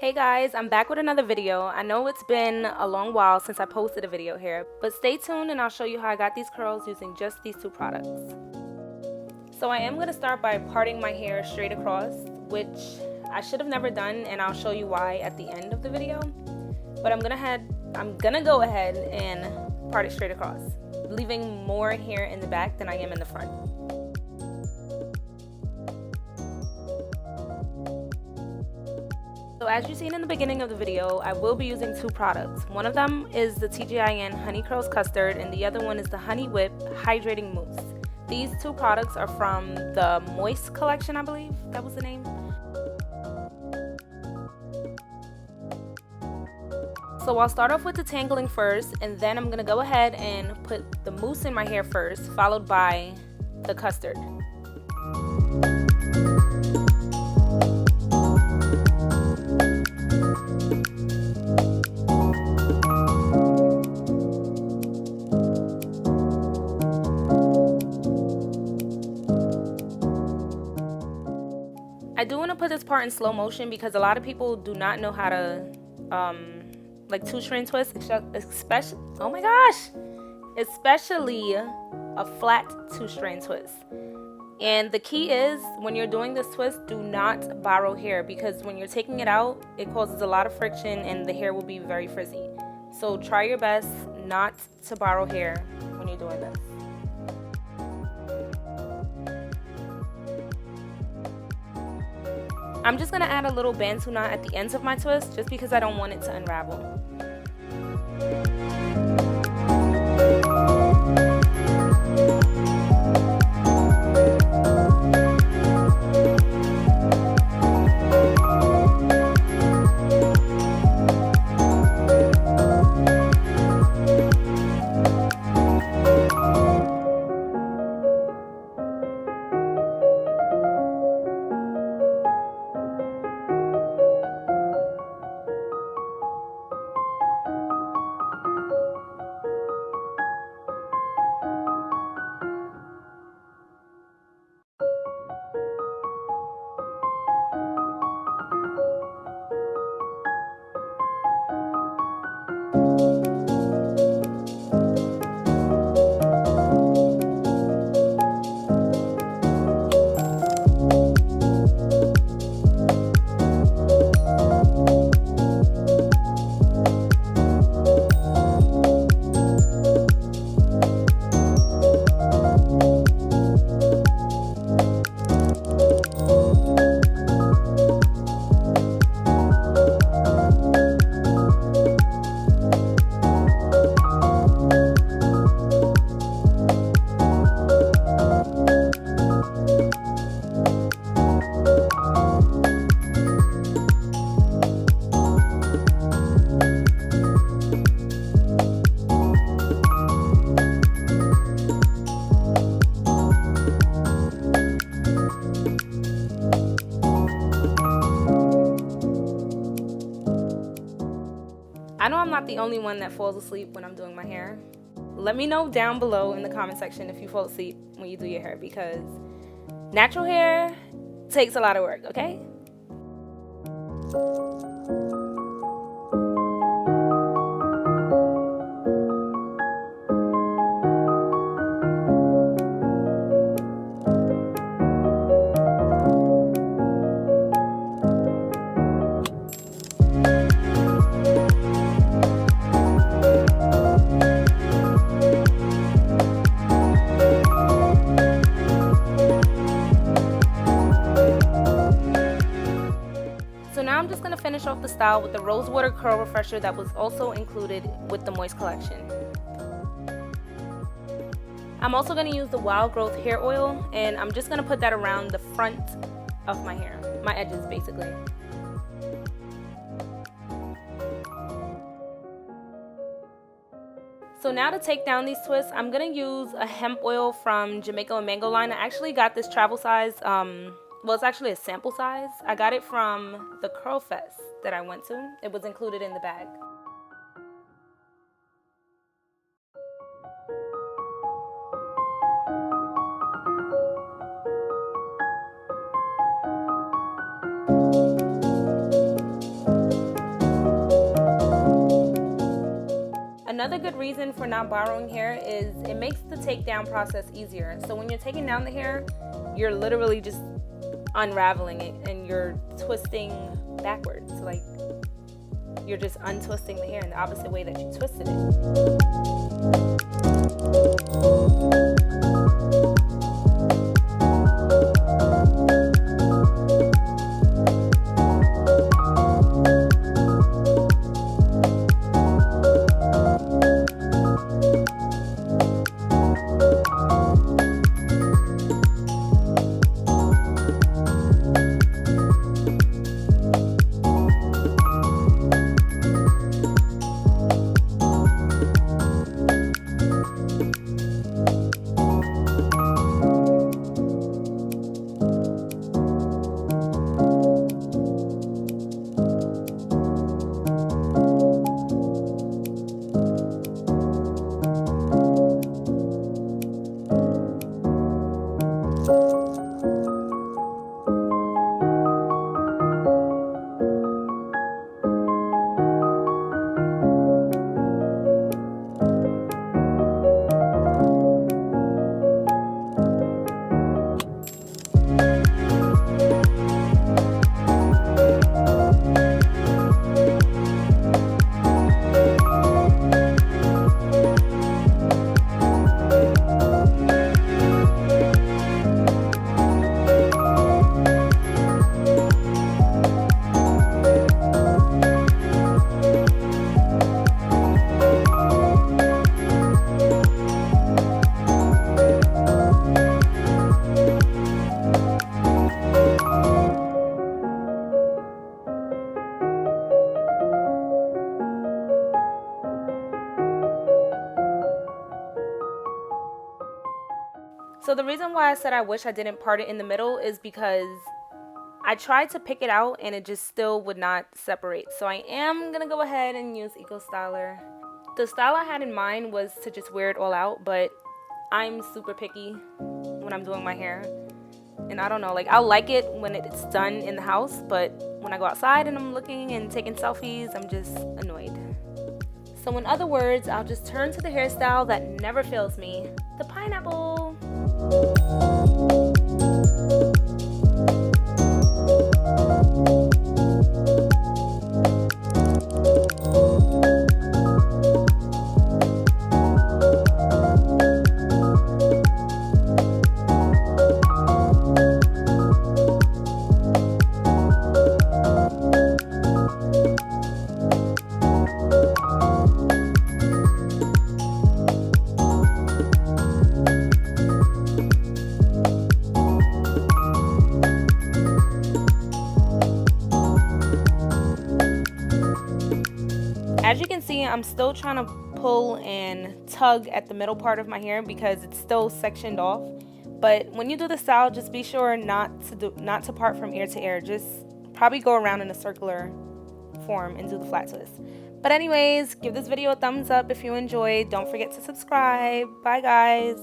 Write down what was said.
Hey guys, I'm back with another video. I know it's been a long while since I posted a video here, but stay tuned and I'll show you how I got these curls using just these two products. So I am going to start by parting my hair straight across, which I should have never done, and I'll show you why at the end of the video. But I'm gonna go ahead and part it straight across, leaving more hair in the back than I am in the front. So as you've seen in the beginning of the video, I will be using two products. One of them is the TGIN Honey Curls Custard, and the other one is the Honey Whip Hydrating Mousse. These two products are from the Moist collection, I believe that was the name. So I'll start off with the tangling first, and then I'm going to go ahead and put the mousse in my hair first, followed by the custard. I do want to put this part in slow motion because a lot of people do not know how to like two-strand twist, especially a flat two-strand twist. And the key is, when you're doing this twist, do not borrow hair, because when you're taking it out, it causes a lot of friction and the hair will be very frizzy. So try your best not to borrow hair when you're doing this. I'm just going to add a little bantu knot at the ends of my twist, just because I don't want it to unravel. I know I'm not the only one that falls asleep when I'm doing my hair. Let me know down below in the comment section if you fall asleep when you do your hair, because natural hair takes a lot of work, okay? So now I'm just going to finish off the style with the Rose Water Curl Refresher that was also included with the Moist collection. I'm also going to use the Wild Growth Hair Oil, and I'm just going to put that around the front of my hair, my edges basically. So now to take down these twists, I'm going to use a hemp oil from Jamaica and Mango line. I actually got this travel size, well, it's actually a sample size. I got it from the Curl Fest that I went to. It was included in the bag. Another good reason for not borrowing hair is it makes the takedown process easier. So when you're taking down the hair, you're literally just unraveling it and you're twisting backwards. Like you're just untwisting the hair in the opposite way that you twisted So the reason why I said I wish I didn't part it in the middle is because I tried to pick it out and it just still would not separate. So I am going to go ahead and use Eco Styler. The style I had in mind was to just wear it all out, but I'm super picky when I'm doing my hair. And I don't know, like I'll like it when it's done in the house, but when I go outside and I'm looking and taking selfies, I'm just annoyed. So in other words, I'll just turn to the hairstyle that never fails me, the pineapple. As you can see, I'm still trying to pull and tug at the middle part of my hair because it's still sectioned off. But when you do the style, just be sure not to part from ear to ear. Just probably go around in a circular form and do the flat twist. But anyways, give this video a thumbs up if you enjoyed. Don't forget to subscribe. Bye guys.